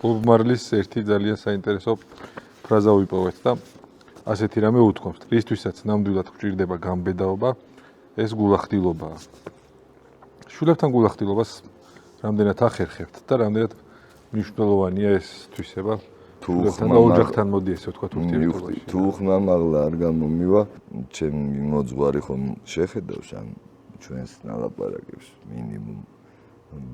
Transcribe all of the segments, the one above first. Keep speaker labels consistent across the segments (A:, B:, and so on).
A: ბობ მარლის ერთი ძალიან საინტერესო ფრაზა ვიპოვეთ და ასეთი რამე უთქვამთ. რისთვისაც ნამდვილად გვჭირდება გამბედაობა, ეს გულახდილობაა. შვილებთან გულახდილობას რამდენად ახერხებთ და რამდენად მნიშვნელოვანია ეს თვისება შვილებთან და ოჯახთან მოდი ესე ვთქვათ ურთიერთობაში.
B: თუ ხმამაღლა არ გამომივა, ჩემი მოძღვარი ხომ შეხედავს ამ ჩვენს ნალაპარაკებს მინიმუმ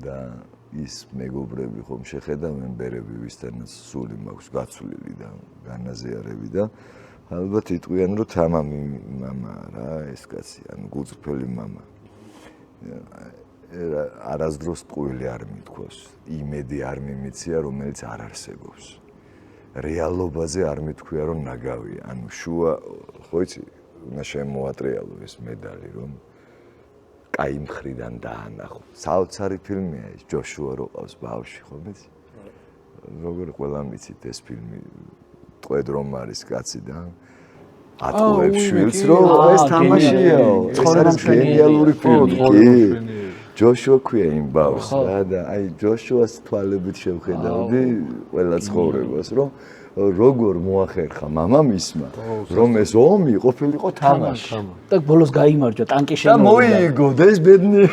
B: და ის მეგობრები ხომ შეხედავენ ბერები ვისთანაც სული მაქვს გაცვლილი და განაზიარები და ალბათ იტყვიან რომ თამამი მამაა რა ეს კაცი ანუ გულწრფელი მამა არასდროს ტყუილი არ მithქვას იმედი არ მიმიცია რომელიც არ არსებობს რეალობაზე არ მithქვია რომ ნაგავია ანუ შუა ხო იცი უნდა შემოატრიალო ეს მედალი რომ კაი მხრიდან დაანახო. საოცარი ფილმია ის ჯოშუა რო ყავს ბავშვი, ხო მეცი? როგორ ყველა მიცით ეს ფილმი ტყვედ რომ არის კაცი და ატყუებს შვილს რომ ეს თამაშია. ეს არის გენიალური ფილმი. ჯოშუა ქვია იმ ბავშვს და აი ჯოშუას თვალებით შევხედავდი ყველა ცხოვრებას რომ როგორ მოახერხა მამამისმა რომ ეს ომი ყოფილიყო თამაში
C: და ბოლოს გაიმარჯვა ტანკი შემოვიდა
B: და მოიგო და ეს ბედნი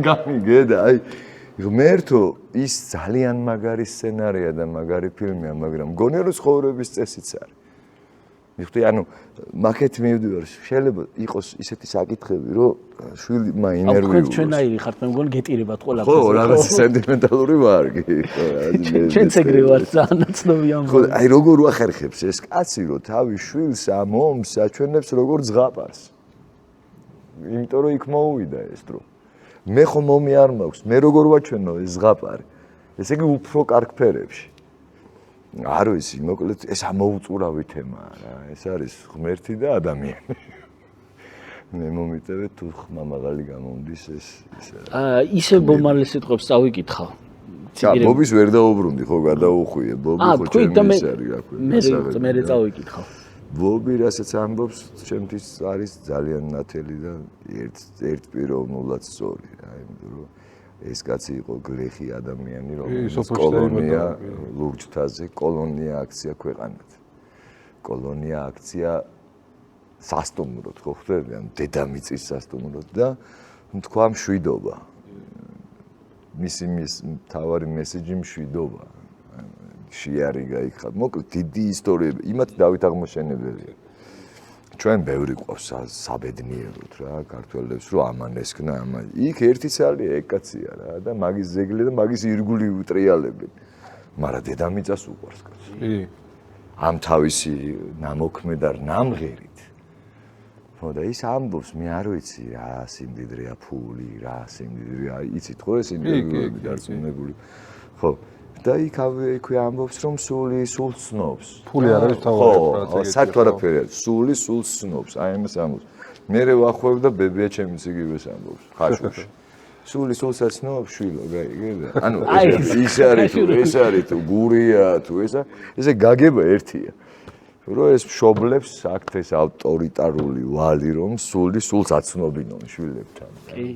B: გამიგედა აი ღმერთო ის ძალიან მაგარი სცენარია და მაგარი ფილმია მაგრამ მგონია რომ ცხოვრების წესიც არის მიხდი ანუ მაკეთ მივდივარ შეიძლება იყოს ისეთი საკითხები რომ შვილი მაინერვიულობს
C: ჩვენაირი ხართ მე მგონი გეტირებათ ყველაფერს
B: ხო რაღაც სენტიმენტალური ვარ კი
C: ჩვენც ეგრე ვარ ზანაცნობი ამბავი
B: ხო აი როგორ უახერხებს ეს კაცი რომ თავის შვილს ამ ომს აჩვენებს როგორ ზღაპარს იმიტომ რომ იქ მოუვიდა ეს დრო მე ხომ ომი არ მაქვს მე როგორ ვაჩვენო ეს ზღაპარი ესე იგი უფრო კარგ ფერებში არ ვიცი მოკლედ ეს ამოუწურავი თემაა რა ეს არის ღმერთი და ადამიანი მე მომიტევე თუ ხმამაღალი გამომდის ეს
C: ისე ბომარლის სიტყვებს წავიკითხავ
B: ბობის ვერ დაუბრუნდი ხო გადაუხვიე ბობი ხო ჩემი ის არის აქვე
C: მე წავიკითხავ
B: ბობი რასაც ამბობს ჩემთვის არის ძალიან ნათელი და ერთ პიროვნულად სწორი რა იმიტომ რომ ეს კაცი იყო გლეხი ადამიანი რომელიც კოლონია ლურჯთაზე კოლონია აქცია ქვეყანად კოლონია აქცია სასტუმროდ ხო ხვდები ან დედამიწის სასტუმროდ და თქვა მშვიდობა მისი მთავარი მესეჯი მშვიდობა შეარიგა იქ მოკლედ დიდი ისტორიები იმათ დავით აღმაშენებელია ჩვენ ბევრი ყავს საბედნიეროდ რა ქართველებს რომ ამან ესქნა ამან იქ ერთი ცალია ეკაცია რა და მაგის ზეგლი და მაგის ირგული უტრიალებენ მაგრამ დედამიწას უყვარს კაცი ამ თავისი ნამოქმედარ ნამღერით ხო და ის ამბობს მე არ ვიცი რა სიმდიდრეა ფული რა სიმდიდრეა იცით ხო ეს ინტერვიუები დარწმუნებული ხო და იქვე ამბობს რომ სული სულს ცნობს.
A: ფული არ არის თავი
B: ხო, საერთოდ არაფერია. სული სულს ცნობს. აი ამას ამბობს. მერე ვახვევ და ბებია ჩემიც იგივეს ამბობს. ხაშუში. სული სულსაც ცნობს შვილო, გაიგე? ანუ ეს არის თუ გურია თუ ესე გაგება ერთია. რომ ეს მშობლებს აქვთ ეს ავტორიტარული ვალი რომ სული სულს აცნობინონ შვილებთან.
C: კი